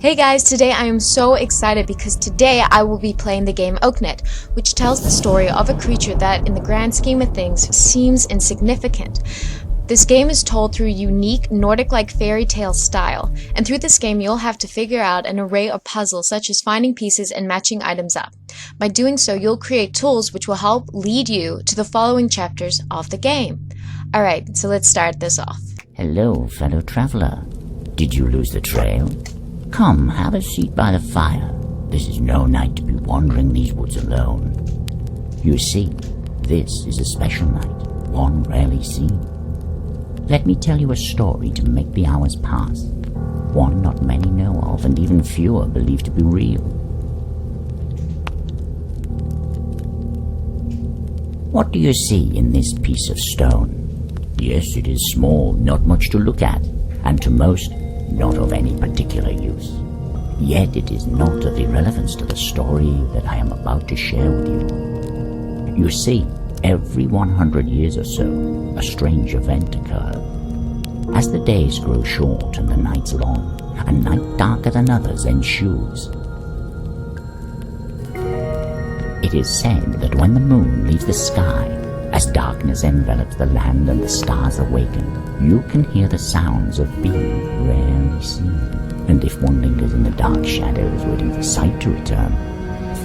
Hey guys, today I am so excited because today I will be playing the game Oknytt, which tells the story of a creature that, in the grand scheme of things, seems insignificant. This game is told through unique Nordic-like fairy tale style, and through this game you'll have to figure out an array of puzzles such as finding pieces and matching items up. By doing so, you'll create tools which will help lead you to the following chapters of the game. Alright, so let's start this off. Hello, fellow traveler. Did you lose the trail? Come, have a seat by the fire. This is no night to be wandering these woods alone. You see, this is a special night, one rarely seen. Let me tell you a story to make the hours pass, one not many know of and even fewer believe to be real. What do you see in this piece of stone? Yes, it is small, not much to look at, and to most, not of any particular use. Yet it is not of irrelevance to the story that I am about to share with you. You see, every 100 years or so, a strange event occurs. As the days grow short and the nights long, a night darker than others ensues. It is said that when the moon leaves the sky, as darkness envelops the land and the stars awaken, you can hear the sounds of being rarely seen. And if one lingers in the dark shadows waiting for sight to return,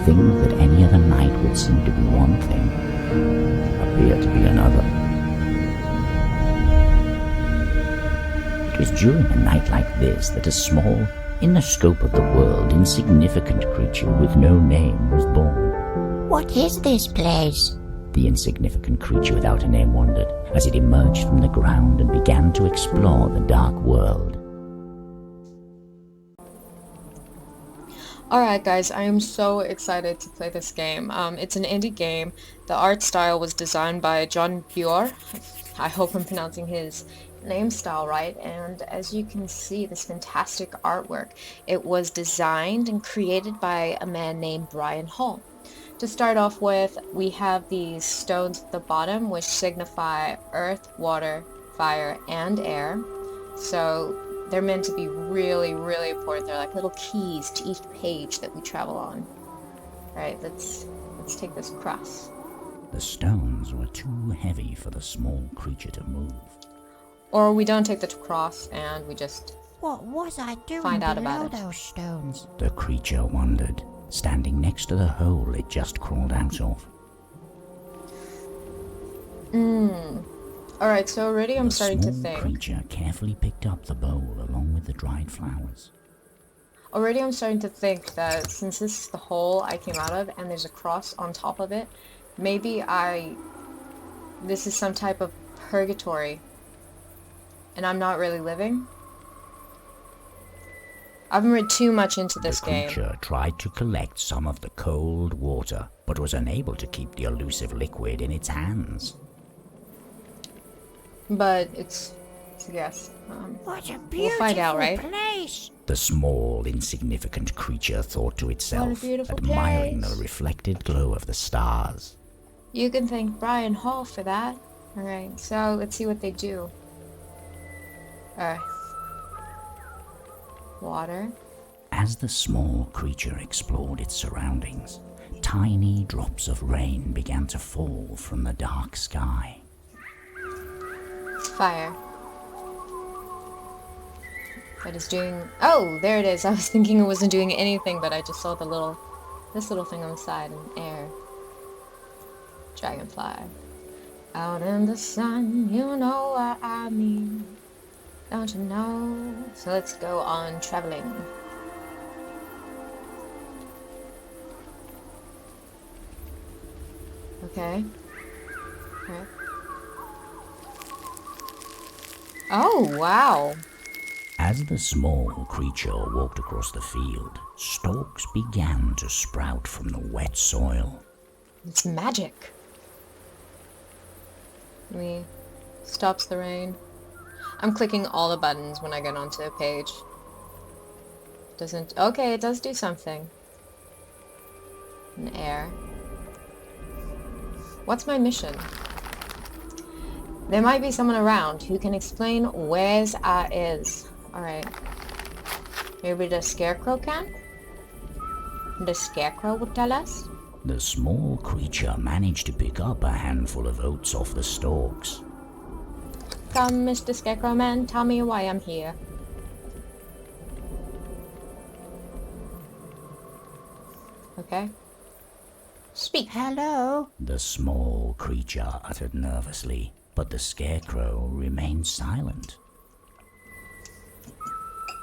things that any other night would seem to be one thing appear to be another. It was during a night like this that a small, in the scope of the world, insignificant creature with no name was born. What is this place? The insignificant creature without a name wondered as it emerged from the ground and began to explore the dark world. Alright guys, I am so excited to play this game. It's an indie game. The art style was designed by John Bjor. I hope I'm pronouncing his name style right. And as you can see, this fantastic artwork, it was designed and created by a man named Brian Hall. To start off with, we have these stones at the bottom which signify earth, water, fire, and air. So they're meant to be really, really important. They're like little keys to each page that we travel on. Alright, let's take this cross. The stones were too heavy for the small creature to move. Or we don't take the cross and we just What was I doing find out below about it. those stones? The creature wondered, standing next to the hole it just crawled out of. Alright, so already I'm starting to The think. small creature carefully picked up the bowl along with the dried flowers. Already I'm starting to think that since this is the hole I came out of and there's a cross on top of it, maybe this is some type of purgatory and I'm not really living. I haven't read too much into this game. The creature tried to collect some of the cold water, but was unable to keep the elusive liquid in its hands. But it's yes. What a beautiful We'll find out, right? place! The small, insignificant creature thought to itself, beautiful admiring place. the reflected glow of the stars. You can thank Brian Hall for that. Alright, so let's see what they do. Earth. Water. As the small creature explored its surroundings, tiny drops of rain began to fall from the dark sky. Fire. That is doing... Oh, there it is. I was thinking it wasn't doing anything, but I just saw this little thing on the side in air. Dragonfly. Out in the sun, you know what I mean. Don't you know? So let's go on traveling. Okay. Alright. Oh, wow. As the small creature walked across the field, stalks began to sprout from the wet soil. It's magic. Stops the rain. I'm clicking all the buttons when I get onto a page. Doesn't... Okay, it does do something. An air. What's my mission? There might be someone around who can explain where's is. Alright. Maybe the scarecrow can? The scarecrow would tell us? The small creature managed to pick up a handful of oats off the stalks. Come, Mr. Scarecrow Man, tell me why I'm here. Okay. Speak. Hello? The small creature uttered nervously, but the scarecrow remained silent.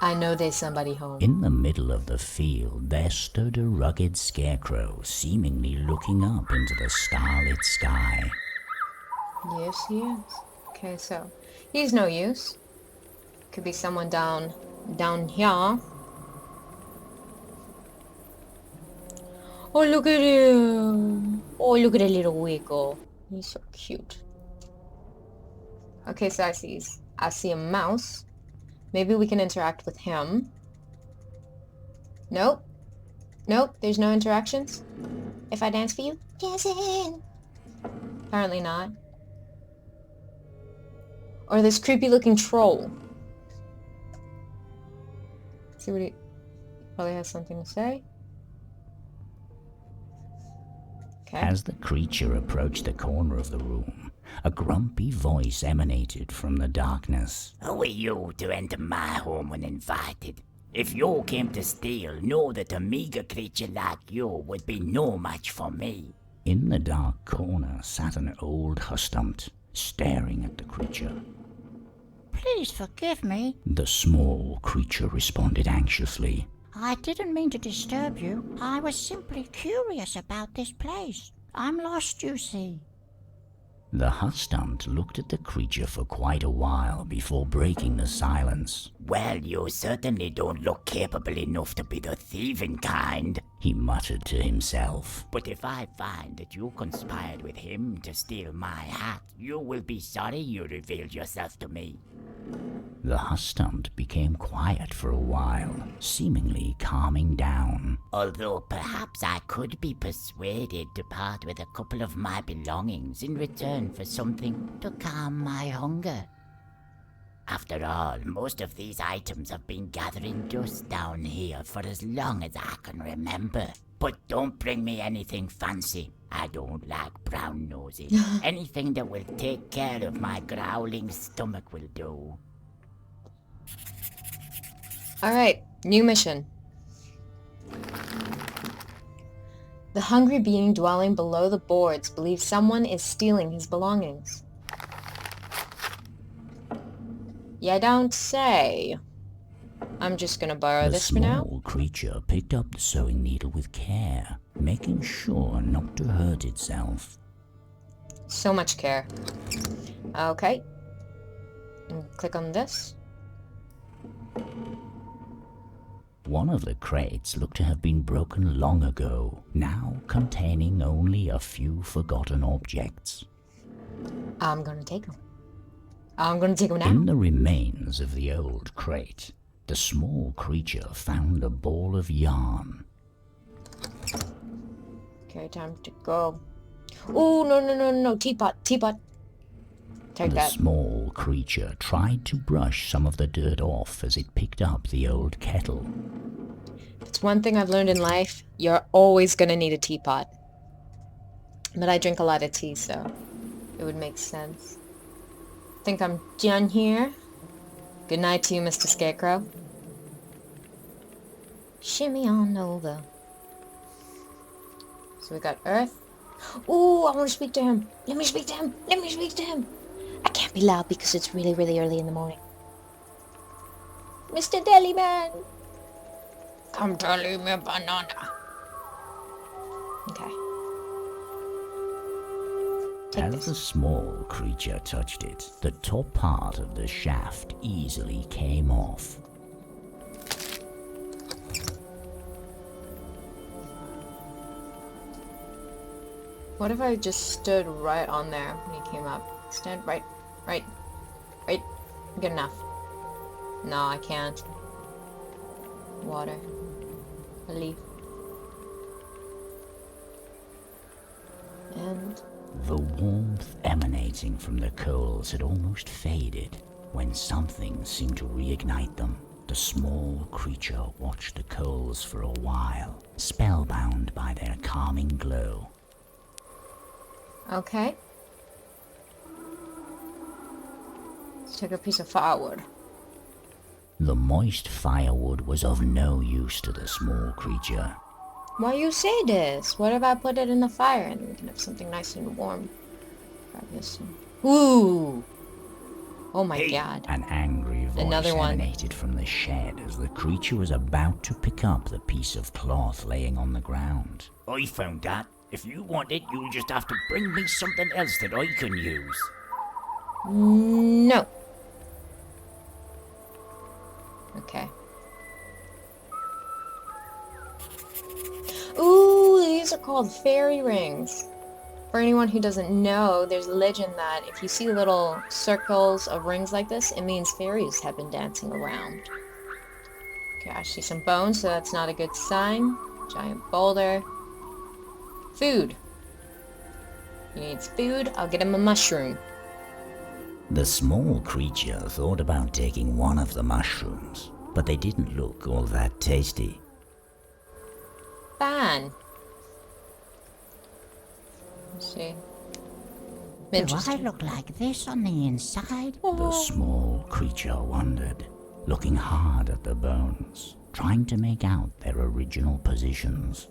I know there's somebody home. In the middle of the field, there stood a rugged scarecrow, seemingly looking up into the starlit sky. Yes, he is. Okay, so he's no use. Could be someone down here. Oh, look at him. Oh, look at a little wiggle. He's so cute. Okay, so I see a mouse. Maybe we can interact with him. Nope. Nope, there's no interactions. If I dance for you? Dancing. Apparently not. Or this creepy looking troll. See what he probably has something to say. Okay. As the creature approached the corner of the room, a grumpy voice emanated from the darkness. Who are you to enter my home uninvited? If you came to steal, know that a meager creature like you would be no match for me. In the dark corner sat an old hustumpt, staring at the creature. Please forgive me. The small creature responded anxiously. I didn't mean to disturb you. I was simply curious about this place. I'm lost, you see. The hustumpt looked at the creature for quite a while before breaking the silence. Well, you certainly don't look capable enough to be the thieving kind, he muttered to himself. But if I find that you conspired with him to steal my hat, you will be sorry you revealed yourself to me. The hustumpt became quiet for a while, seemingly calming down. Although perhaps I could be persuaded to part with a couple of my belongings in return for something to calm my hunger. After all, most of these items have been gathering dust down here for as long as I can remember. But don't bring me anything fancy. I don't like brown noses. Anything that will take care of my growling stomach will do. Alright, new mission. The hungry being dwelling below the boards believes someone is stealing his belongings. You don't say. I'm just gonna borrow this for now. The small creature picked up the sewing needle with care, making sure not to hurt itself. So much care. Okay. And click on this. One of the crates looked to have been broken long ago, now containing only a few forgotten objects. I'm gonna take them. I'm gonna take them now. In the remains of the old crate, the small creature found a ball of yarn. Okay, time to go. Oh, no, teapot. Take The that. small creature tried to brush some of the dirt off as it picked up the old kettle. It's one thing I've learned in life. You're always gonna need a teapot. But I drink a lot of tea, so it would make sense. Think I'm done here. Good night to you, Mr. Scarecrow. Shimmy on over. So we got Earth. Ooh, I want to speak to him. Let me speak to him. I can't be loud because it's really, really early in the morning. Mr. Deli Man! Come deli me a banana. Okay. Take As this. the small creature touched it, the top part of the shaft easily came off. What if I just stood right on there when he came up? Stand right. Good enough. No, I can't. Water. A leaf. And The warmth emanating from the coals had almost faded when something seemed to reignite them. The small creature watched the coals for a while, spellbound by their calming glow. Okay. Let's take a piece of firewood. The moist firewood was of no use to the small creature. Why you say this? What if I put it in the fire and we can have something nice and warm? Ooh! Oh my god. An angry voice Another one. emanated from the shed as the creature was about to pick up the piece of cloth laying on the ground. I found that. If you want it, you'll just have to bring me something else that I can use. No. Okay. Ooh, these are called fairy rings. For anyone who doesn't know, there's a legend that if you see little circles of rings like this, it means fairies have been dancing around. Okay, I see some bones, so that's not a good sign. Giant boulder. Food. He needs food. I'll get him a mushroom. The small creature thought about taking one of the mushrooms, but they didn't look all that tasty. Fine. Let's see. Do I look like this on the inside? The small creature wondered, looking hard at the bones, trying to make out their original positions.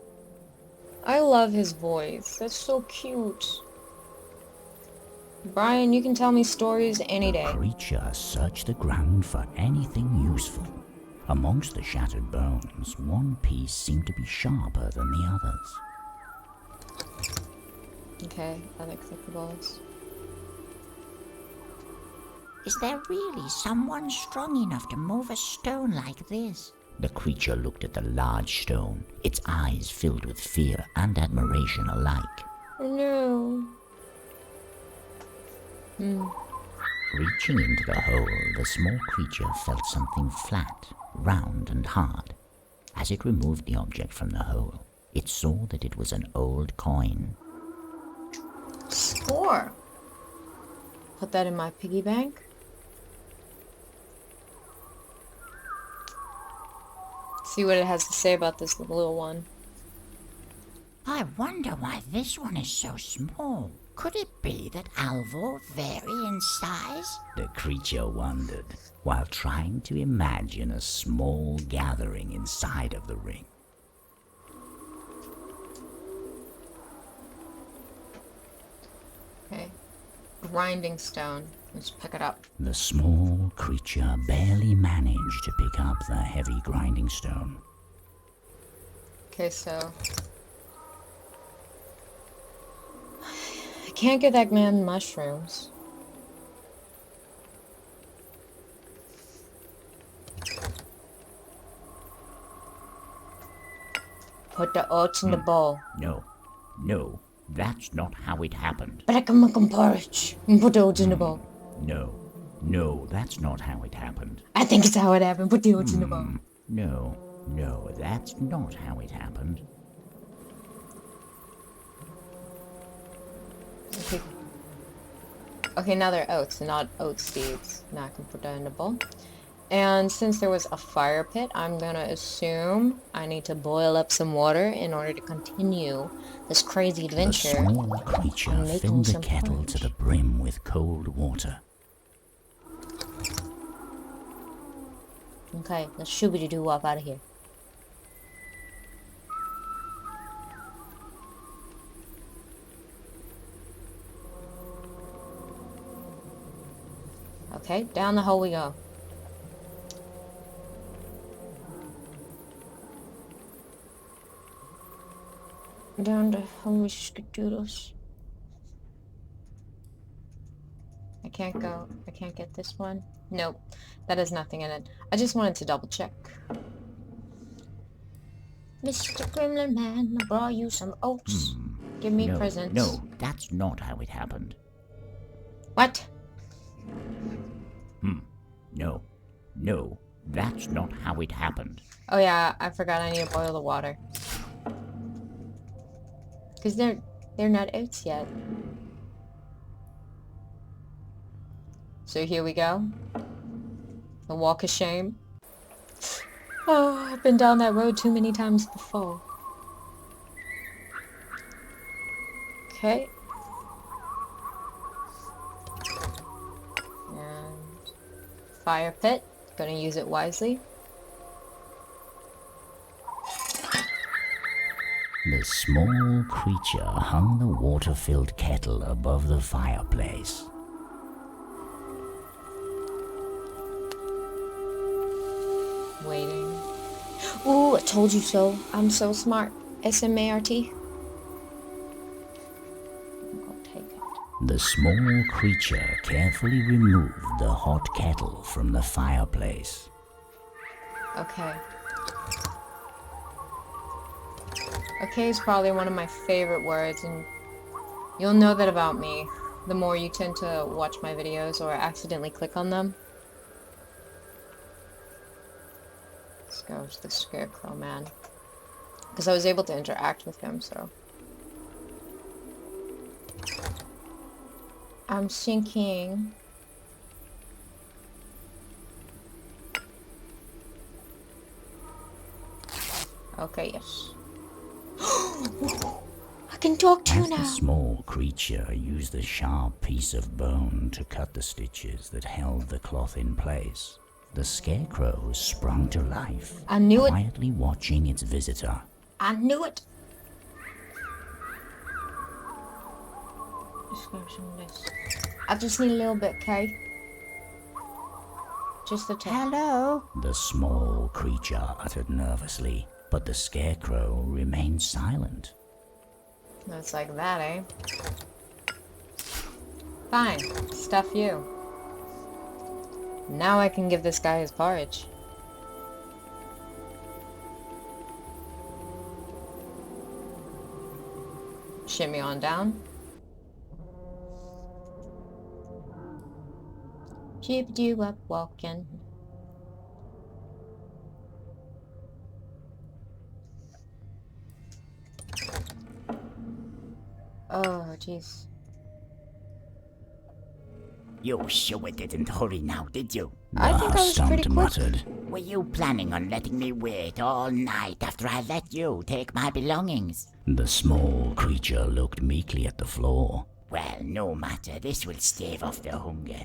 I love his voice. That's so cute. Brian, you can tell me stories any day. The creature searched the ground for anything useful. Amongst the shattered bones, one piece seemed to be sharper than the others. Okay, I like collectibles. Is there really someone strong enough to move a stone like this? The creature looked at the large stone, its eyes filled with fear and admiration alike. Oh no. Reaching into the hole, the small creature felt something flat, round and hard. As it removed the object from the hole, it saw that it was an old coin. Score. Put that in my piggy bank. See what it has to say about this little one. I wonder why this one is so small. Could it be that Alvor vary in size? The creature wondered, while trying to imagine a small gathering inside of the ring. Okay. Grinding stone. Let's pick it up. The small creature barely managed to pick up the heavy grinding stone. Okay, so... I can't get that man mushrooms. Put the oats in the bowl. No, that's not how it happened. But I can make 'em porridge and put the oats in the bowl. No, that's not how it happened. I think it's how it happened. Put the oats in the bowl. No, that's not how it happened. Okay. Okay, now they're oats, not oat seeds. Now I can put that in the bowl. And since there was a fire pit, I'm gonna assume I need to boil up some water in order to continue this crazy adventure. The small creature filled the kettle to the brim with cold water. Okay, let's shooby-doo up out of here. Okay, down the hole we go. Down the hole we skedoodles. I can't go. I can't get this one. Nope, that has nothing in it. I just wanted to double check. Mr. Gremlin Man, I brought you some oats. Give me presents. No, that's not how it happened. What? No, that's not how it happened. Oh yeah, I forgot I need to boil the water. Because they're not oats yet. So here we go. The walk of shame. Oh, I've been down that road too many times before. Okay. And fire pit. Gonna use it wisely. The small creature hung the water-filled kettle above the fireplace. Waiting. Ooh, I told you so. I'm so smart. S-M-A-R-T. I'll take it. The small creature carefully removed the hot kettle from the fireplace. Okay. Okay is probably one of my favorite words, and you'll know that about me the more you tend to watch my videos or accidentally click on them. Let's go to the Scarecrow man. Because I was able to interact with him, so. I'm thinking... Okay, yes. I can talk to you As now. the small creature used a sharp piece of bone to cut the stitches that held the cloth in place, the Scarecrow sprung to life, I knew it. quietly watching its visitor. I knew it. Description of this. I just need a little bit, okay? Just a tip. Hello? The small creature uttered nervously, but the Scarecrow remained silent. It's like that, eh? Fine. Stuff you. Now I can give this guy his porridge. Shimmy on down. Jeep-doo up walking. Oh, jeez. You sure didn't hurry now, did you? I think I was pretty Stumped quick. muttered. Were you planning on letting me wait all night after I let you take my belongings? The small creature looked meekly at the floor. Well, no matter, this will stave off the hunger.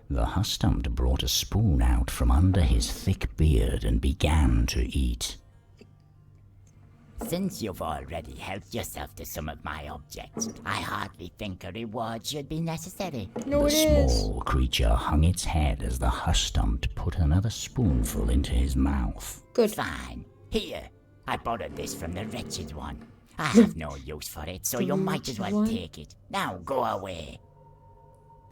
The Hustumpt brought a spoon out from under his thick beard and began to eat. Since you've already helped yourself to some of my objects, I hardly think a reward should be necessary. No, The it is. small creature hung its head as the Hustumpt put another spoonful into his mouth. Good. Fine. Here, I borrowed this from the wretched one. I have no use for it, so you might as well One? take it. Now go away.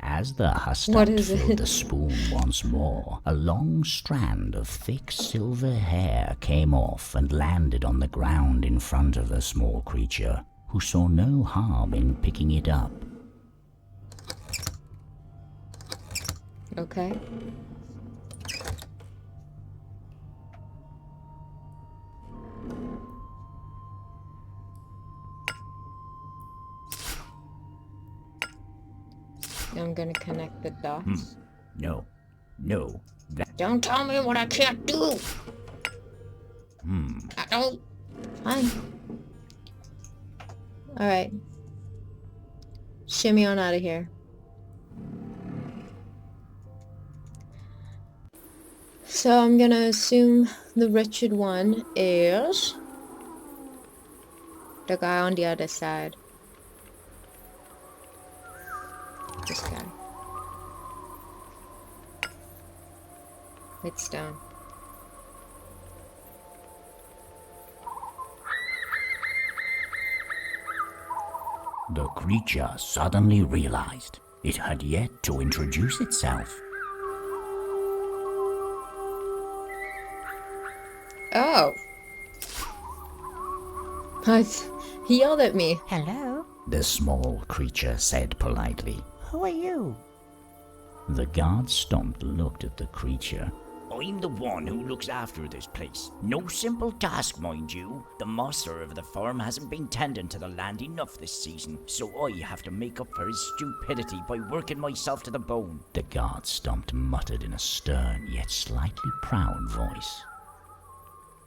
As the What Hustumpt is filled it? the spoon once more, a long strand of thick silver hair came off and landed on the ground in front of the small creature, who saw no harm in picking it up. Okay. I'm gonna connect the dots. No, Don't tell me what I can't do! I don't... Fine. Alright. Shimmy on out of here. So I'm gonna assume the wretched one is... the guy on the other side. This guy. It's down. The creature suddenly realized it had yet to introduce itself. Oh. He yelled at me. Hello? The small creature said politely. Who are you? The guard Stumpt looked at the creature. I'm the one who looks after this place. No simple task, mind you. The master of the farm hasn't been tending to the land enough this season, so I have to make up for his stupidity by working myself to the bone. The guard Stumpt muttered in a stern yet slightly proud voice.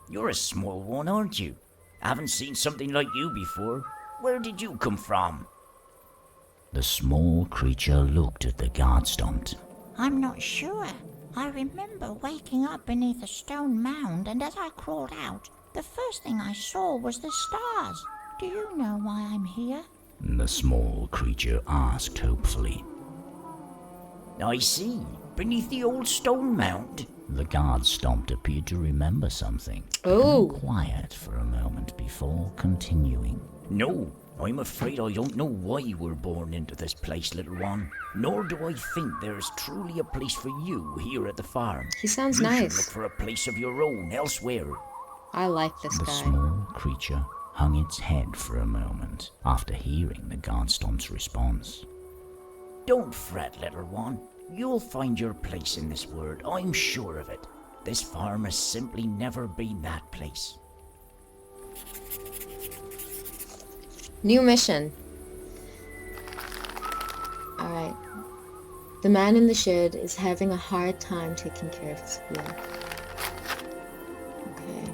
You're a small one, aren't you? I haven't seen something like you before. Where did you come from? The small creature looked at the guard stump. I'm not sure. I remember waking up beneath a stone mound, and as I crawled out, the first thing I saw was the stars. Do you know why I'm here? The small creature asked hopefully. I see. Beneath the old stone mound. The guard stump appeared to remember something. Oh. Becoming quiet for a moment before continuing. No, I'm afraid I don't know why you were born into this place, little one. Nor do I think there is truly a place for you here at the farm. He sounds You should nice. look for a place of your own elsewhere. I like this The guy. small creature hung its head for a moment after hearing the guard stump's response. Don't fret, little one. You'll find your place in this world, I'm sure of it. This farm has simply never been that place. New mission. Alright. The man in the shed is having a hard time taking care of his wheel. Okay.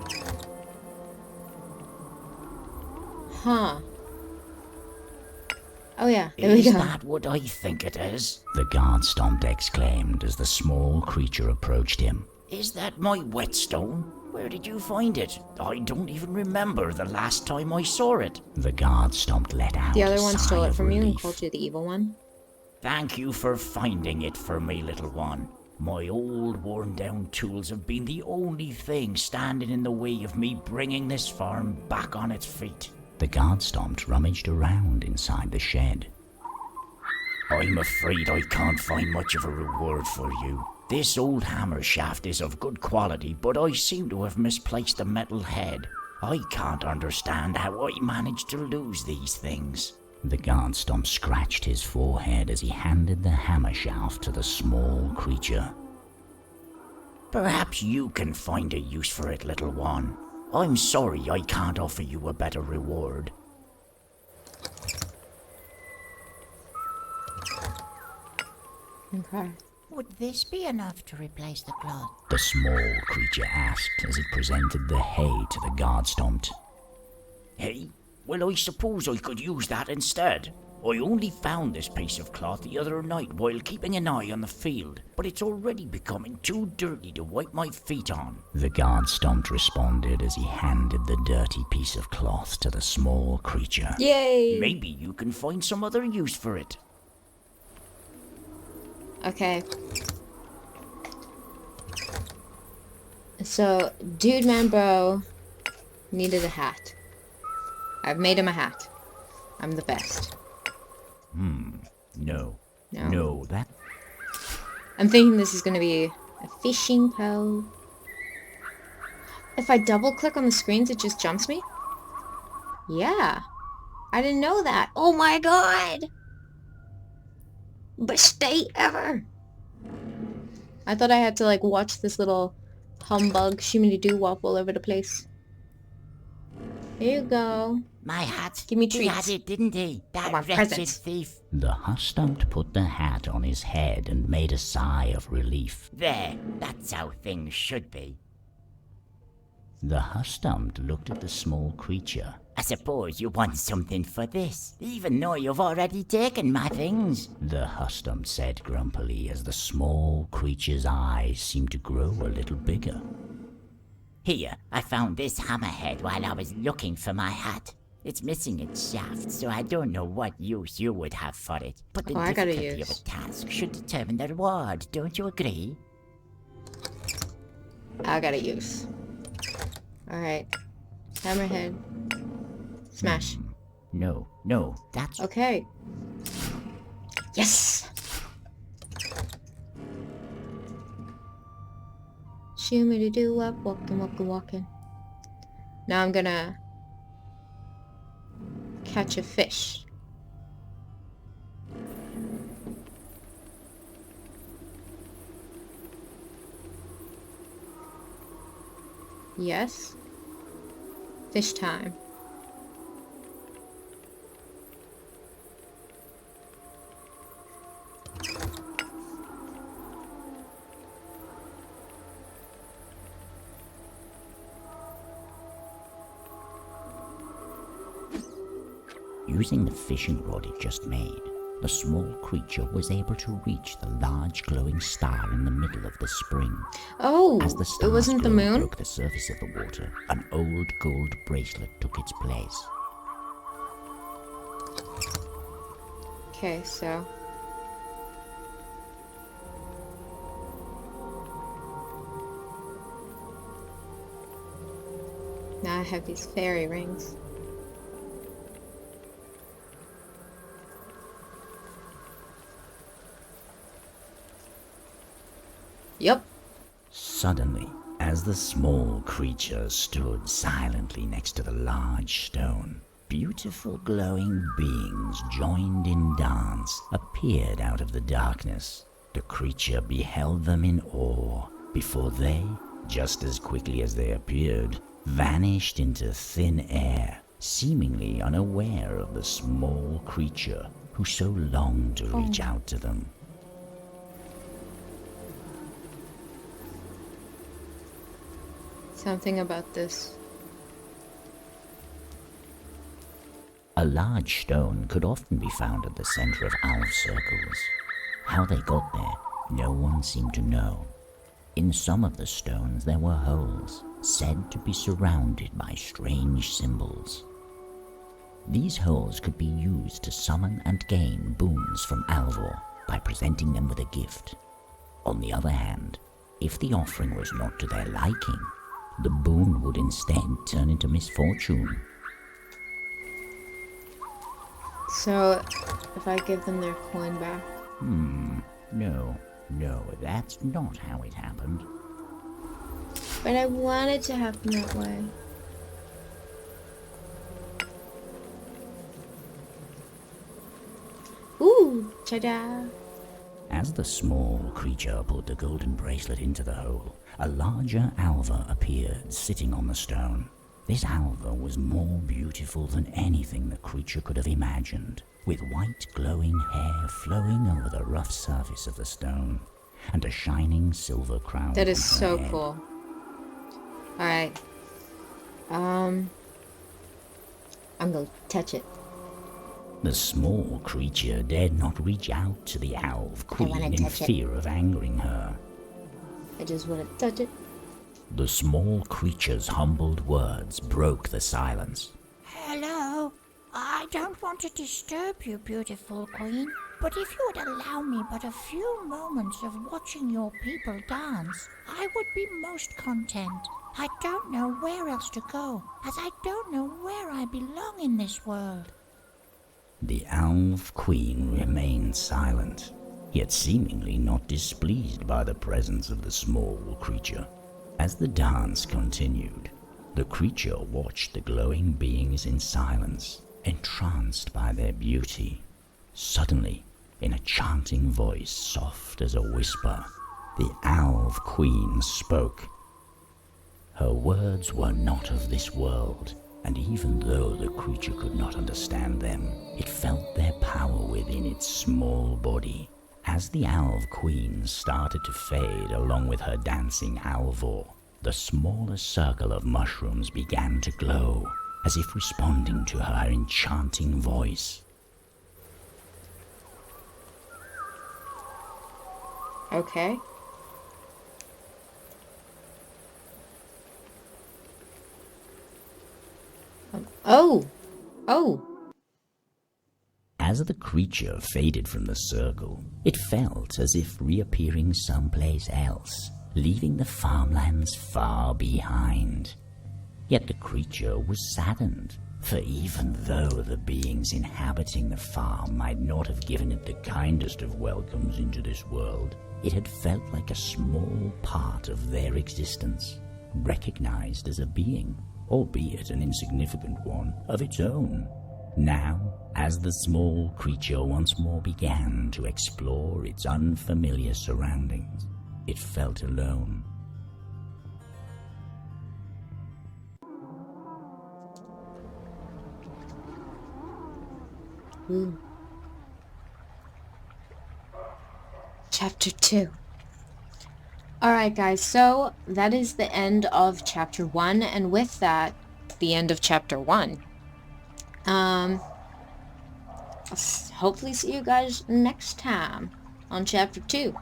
Huh. Oh yeah, there we Is go. that what I think it is? The guard stump exclaimed as the small creature approached him. Is that my whetstone? Where did you find it? I don't even remember the last time I saw it. The guard stump let out The a other one sigh stole it of from you and relief. called you the evil one. Thank you for finding it for me, little one. My old worn-down tools have been the only thing standing in the way of me bringing this farm back on its feet. The guard stump rummaged around inside the shed. I'm afraid I can't find much of a reward for you. This old hammer shaft is of good quality, but I seem to have misplaced the metal head. I can't understand how I managed to lose these things. The guard stump scratched his forehead as he handed the hammer shaft to the small creature. Perhaps you can find a use for it, little one. I'm sorry I can't offer you a better reward. Okay. Would this be enough to replace the cloth? The small creature asked as it presented the hay to the guard stump. Hey, well, I suppose I could use that instead. I only found this piece of cloth the other night while keeping an eye on the field, but it's already becoming too dirty to wipe my feet on. The guard stump responded as he handed the dirty piece of cloth to the small creature. Yay! Maybe you can find some other use for it. Okay. So, Dude Man Bro needed a hat. I've made him a hat. I'm the best. No. No. No, that... I'm thinking this is going to be a fishing pole. If I double click on the screens, it just jumps me? Yeah. I didn't know that. Oh my god! Best day ever! I thought I had to like watch this little humbug shimmy-doo-wop all over the place. Here you go. My hat. Give me He had treats. it, didn't he? That I want wretched presents. thief. The hustump put the hat on his head and made a sigh of relief. There, that's how things should be. The hustump looked at the small creature. I suppose you want something for this, even though you've already taken my things. The hustump said grumpily as the small creature's eyes seemed to grow a little bigger. Here, I found this hammerhead while I was looking for my hat. It's missing its shaft, so I don't know what use you would have for it. But the Oh, I gotta difficulty of use. a task should determine the reward, don't you agree? I gotta use. Alright. Hammerhead. Smash. No, that's... Okay. Yes! Shimmy-doo-wop, walking, walking, walking. Now I'm gonna catch a fish. Yes. Fish time. Using the fishing rod it just made, the small creature was able to reach the large glowing star in the middle of the spring. Oh, As the it star's wasn't the glow moon? broke the surface of the water, an old gold bracelet took its place. Okay, so... now I have these fairy rings. Yep. Suddenly, as the small creature stood silently next to the large stone, beautiful glowing beings joined in dance appeared out of the darkness. The creature beheld them in awe before they, just as quickly as they appeared, vanished into thin air, seemingly unaware of the small creature who so longed to reach out to them. Something about this. A large stone could often be found at the center of owl circles. How they got there, no one seemed to know. In some of the stones there were holes, said to be surrounded by strange symbols. These holes could be used to summon and gain boons from Alvor by presenting them with a gift. On the other hand, if the offering was not to their liking, the boon would instead turn into misfortune. So, if I give them their coin back... No, that's not how it happened. but I want it to happen that way. Ooh, ta-da! As the small creature put the golden bracelet into the hole, a larger Alva appeared sitting on the stone. This Alva was more beautiful than anything the creature could have imagined, with white glowing hair flowing over the rough surface of the stone, and a shining silver crown. That is on her so head. cool. Alright. I'm gonna touch it. The small creature dared not reach out to the Alv Queen wanna in touch it. fear of angering her. I just wanna touch it. The small creature's humbled words broke the silence. Hello? I don't want to disturb you, beautiful queen, but if you would allow me but a few moments of watching your people dance, I would be most content. I don't know where else to go, as I don't know where I belong in this world. The Alv Queen remained silent, yet seemingly not displeased by the presence of the small creature. As the dance continued, the creature watched the glowing beings in silence, entranced by their beauty. Suddenly, in a chanting voice soft as a whisper, the Alv Queen spoke. Her words were not of this world, and even though the creature could not understand them, it felt their power within its small body. As the Alv Queen started to fade along with her dancing Alvor, the smaller circle of mushrooms began to glow, as if responding to her enchanting voice. Okay. Oh! As the creature faded from the circle, it felt as if reappearing someplace else, leaving the farmlands far behind. Yet the creature was saddened, for even though the beings inhabiting the farm might not have given it the kindest of welcomes into this world, it had felt like a small part of their existence, recognized as a being, albeit an insignificant one, of its own. Now, as the small creature once more began to explore its unfamiliar surroundings, it felt alone. Ooh. Chapter 2. Alright guys, so that is the end of chapter 1, and with that, the end of chapter 1. hopefully see you guys next time on Chapter 2,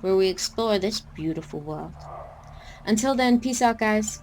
where we explore this beautiful world. Until then, peace out, guys.